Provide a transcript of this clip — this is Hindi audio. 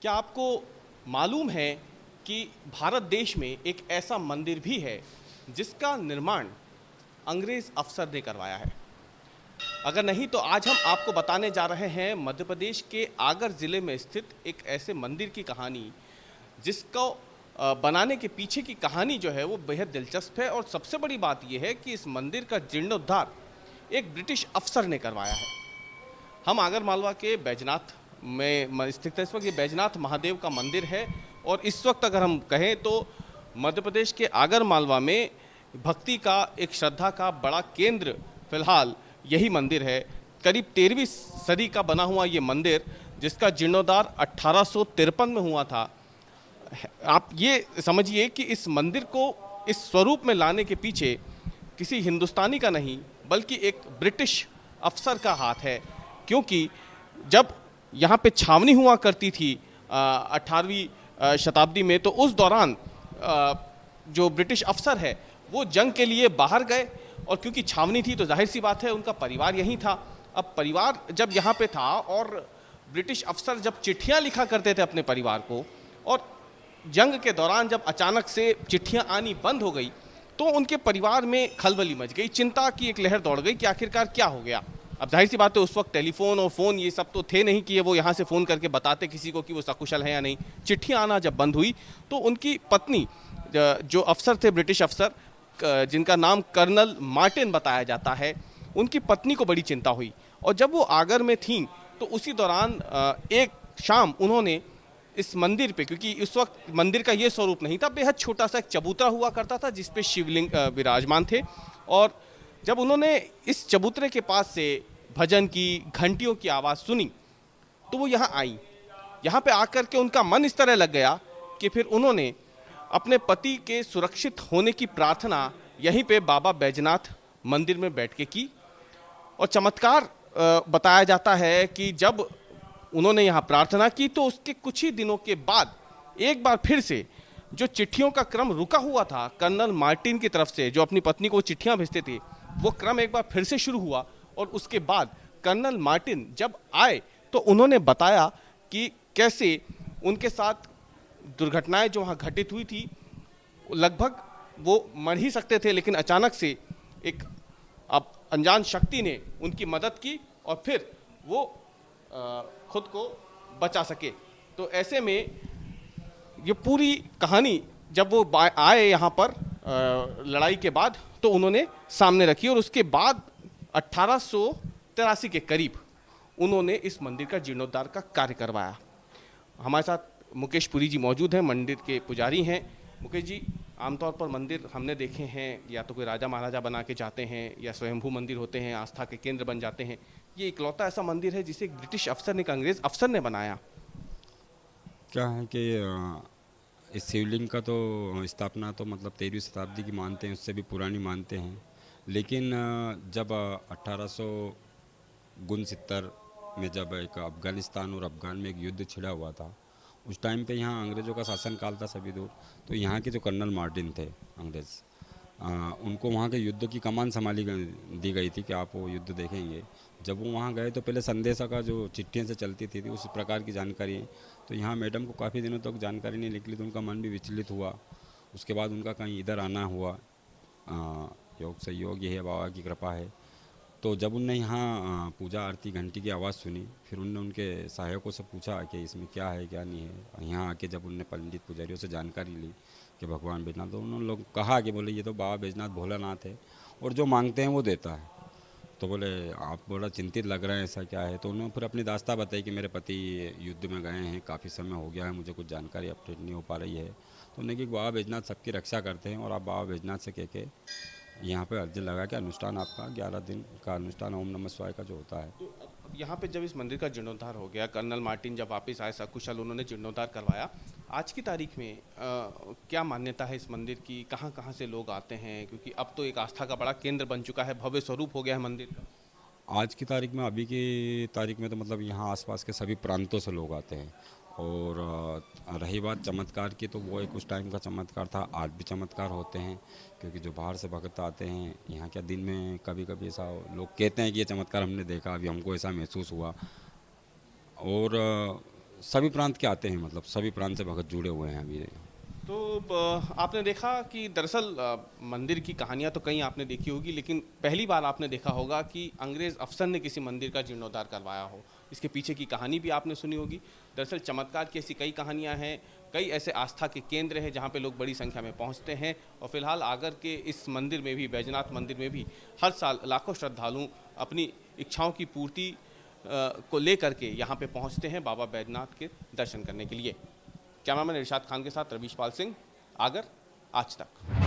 क्या आपको मालूम है कि भारत देश में एक ऐसा मंदिर भी है जिसका निर्माण अंग्रेज अफसर ने करवाया है? अगर नहीं तो आज हम आपको बताने जा रहे हैं मध्य प्रदेश के आगर जिले में स्थित एक ऐसे मंदिर की कहानी जिसको बनाने के पीछे की कहानी जो है वो बेहद दिलचस्प है। और सबसे बड़ी बात यह है कि इस मंदिर का जीर्णोद्धार एक ब्रिटिश अफसर ने करवाया है। हम आगर मालवा के बैजनाथ में स्थित है। इस वक्त ये बैजनाथ महादेव का मंदिर है और इस वक्त अगर हम कहें तो मध्य प्रदेश के आगर मालवा में भक्ति का एक श्रद्धा का बड़ा केंद्र फिलहाल यही मंदिर है। करीब 13वीं सदी का बना हुआ ये मंदिर जिसका जीर्णोद्धार 1853 में हुआ था। आप ये समझिए कि इस मंदिर को इस स्वरूप में लाने के पीछे किसी हिंदुस्तानी का नहीं बल्कि एक ब्रिटिश अफसर का हाथ है, क्योंकि जब यहाँ पे छावनी हुआ करती थी 18वीं शताब्दी में, तो उस दौरान जो ब्रिटिश अफसर है वो जंग के लिए बाहर गए और क्योंकि छावनी थी तो जाहिर सी बात है उनका परिवार यहीं था। अब परिवार जब यहाँ पे था और ब्रिटिश अफसर जब चिट्ठियाँ लिखा करते थे अपने परिवार को, और जंग के दौरान जब अचानक से चिट्ठियाँ आनी बंद हो गई तो उनके परिवार में खलबली मच गई, चिंता की एक लहर दौड़ गई कि आखिरकार क्या हो गया। अब जाहिर सी बात है उस वक्त टेलीफोन और फ़ोन ये सब तो थे नहीं कि वो यहाँ से फ़ोन करके बताते किसी को कि वो सकुशल है या नहीं। चिट्ठियाँ आना जब बंद हुई तो उनकी पत्नी जो अफसर थे, ब्रिटिश अफसर जिनका नाम कर्नल मार्टिन बताया जाता है, उनकी पत्नी को बड़ी चिंता हुई। और जब वो आगर में थीं तो उसी दौरान एक शाम उन्होंने इस मंदिर पे, क्योंकि उस वक्त मंदिर का ये स्वरूप नहीं था, बेहद छोटा सा एक चबूतरा हुआ करता था जिस पे शिवलिंग विराजमान थे, और जब उन्होंने इस चबूतरे के पास से भजन की घंटियों की आवाज़ सुनी तो वो यहाँ आई। यहाँ पे आकर के उनका मन इस तरह लग गया कि फिर उन्होंने अपने पति के सुरक्षित होने की प्रार्थना यहीं पे बाबा बैजनाथ मंदिर में बैठ के की। और चमत्कार बताया जाता है कि जब उन्होंने यहाँ प्रार्थना की तो उसके कुछ ही दिनों के बाद एक बार फिर से जो चिट्ठियों का क्रम रुका हुआ था कर्नल मार्टिन की तरफ से, जो अपनी पत्नी को चिट्ठियां भेजते थे, वो क्रम एक बार फिर से शुरू हुआ। और उसके बाद कर्नल मार्टिन जब आए तो उन्होंने बताया कि कैसे उनके साथ दुर्घटनाएं जो वहाँ घटित हुई थी, लगभग वो मर ही सकते थे, लेकिन अचानक से एक अब अनजान शक्ति ने उनकी मदद की और फिर वो खुद को बचा सके। तो ऐसे में ये पूरी कहानी जब वो आए यहाँ पर लड़ाई के बाद तो उन्होंने सामने रखी और उसके बाद 1883 के करीब उन्होंने इस मंदिर का जीर्णोद्धार का कार्य करवाया। हमारे साथ मुकेश पुरी जी मौजूद हैं, मंदिर के पुजारी हैं। मुकेश जी, आमतौर पर मंदिर हमने देखे हैं या तो कोई राजा महाराजा बना के जाते हैं या स्वयंभू मंदिर होते हैं, आस्था के केंद्र बन जाते हैं। ये इकलौता ऐसा मंदिर है जिसे एक ब्रिटिश अफसर ने, एक अंग्रेज अफसर ने बनाया। क्या है कि इस शिवलिंग का तो स्थापना तो मतलब 13वीं शताब्दी की मानते हैं, उससे भी पुरानी मानते हैं। लेकिन जब 1869 में जब एक अफ़गानिस्तान और अफ़गान में एक युद्ध छिड़ा हुआ था, उस टाइम पे यहाँ अंग्रेज़ों का शासनकाल था सभी दूर। तो यहाँ के जो कर्नल मार्टिन थे अंग्रेज़, उनको वहाँ के युद्ध की कमान दी गई थी कि आप वो युद्ध देखेंगे। जब वो वहाँ गए तो पहले संदेशा का जो चिट्ठियों से चलती थी उस प्रकार की जानकारी, तो यहाँ मैडम को काफ़ी दिनों तक जानकारी नहीं निकली, तो उनका मन भी विचलित हुआ। उसके बाद उनका कहीं इधर आना हुआ, योग संयोग ये है, बाबा की कृपा है। तो जब उनने यहाँ पूजा आरती घंटी की आवाज़ सुनी, फिर उनने उनके सहायकों से पूछा कि इसमें क्या है क्या नहीं है। यहाँ आके जब उनने पंडित पुजारियों से जानकारी ली कि भगवान बैजनाथ, तो उन्होंने लोग कहा कि बोले ये तो बाबा बैजनाथ भोलानाथ है और जो मांगते हैं वो देता है। तो बोले आप बड़ा चिंतित लग रहे हैं, ऐसा क्या है? तो उन्होंने फिर अपनी दास्तां बताई कि मेरे पति युद्ध में गए हैं, काफ़ी समय हो गया है, मुझे कुछ जानकारी अपडेट नहीं हो पा रही है। तो उन्होंने कि बाबा बैजनाथ सबकी रक्षा करते हैं और आप बाबा बैजनाथ से कह के यहाँ पे अर्जी लगा के अनुष्ठान आपका 11 दिन का अनुष्ठान ओम नमः शिवाय का जो होता है। तो अब यहाँ पे जब इस मंदिर का जीर्णोद्धार हो गया, कर्नल मार्टिन जब वापस आए सकुशल, उन्होंने जीर्णोद्धार करवाया। आज की तारीख में क्या मान्यता है इस मंदिर की? कहाँ कहाँ से लोग आते हैं? क्योंकि अब तो एक आस्था का बड़ा केंद्र बन चुका है, भव्य स्वरूप हो गया है मंदिर का। आज की तारीख में, अभी की तारीख में तो मतलब यहाँ आसपास के सभी प्रांतों से लोग आते हैं। और रही बात चमत्कार की, तो वो एक उस टाइम का चमत्कार था, आज भी चमत्कार होते हैं। क्योंकि जो बाहर से भक्त आते हैं यहाँ, क्या दिन में कभी कभी ऐसा लोग कहते हैं कि ये चमत्कार हमने देखा, अभी हमको ऐसा महसूस हुआ। और सभी प्रांत के आते हैं, मतलब सभी प्रांत से भगत जुड़े हुए हैं अभी। तो आपने देखा कि दरअसल मंदिर की कहानियां तो कई आपने देखी होगी, लेकिन पहली बार आपने देखा होगा कि अंग्रेज़ अफसर ने किसी मंदिर का जीर्णोद्धार करवाया हो। इसके पीछे की कहानी भी आपने सुनी होगी। दरअसल चमत्कार की ऐसी कई कहानियां हैं, कई ऐसे आस्था के केंद्र हैं जहां पे लोग बड़ी संख्या में पहुंचते हैं। और फिलहाल आगर के इस मंदिर में भी, बैजनाथ मंदिर में भी हर साल लाखों श्रद्धालु अपनी इच्छाओं की पूर्ति को लेकर के यहाँ पे पहुँचते हैं बाबा बैजनाथ के दर्शन करने के लिए। कैमरामैन इरशाद खान के साथ रवीश पाल सिंह, आगर, आज तक।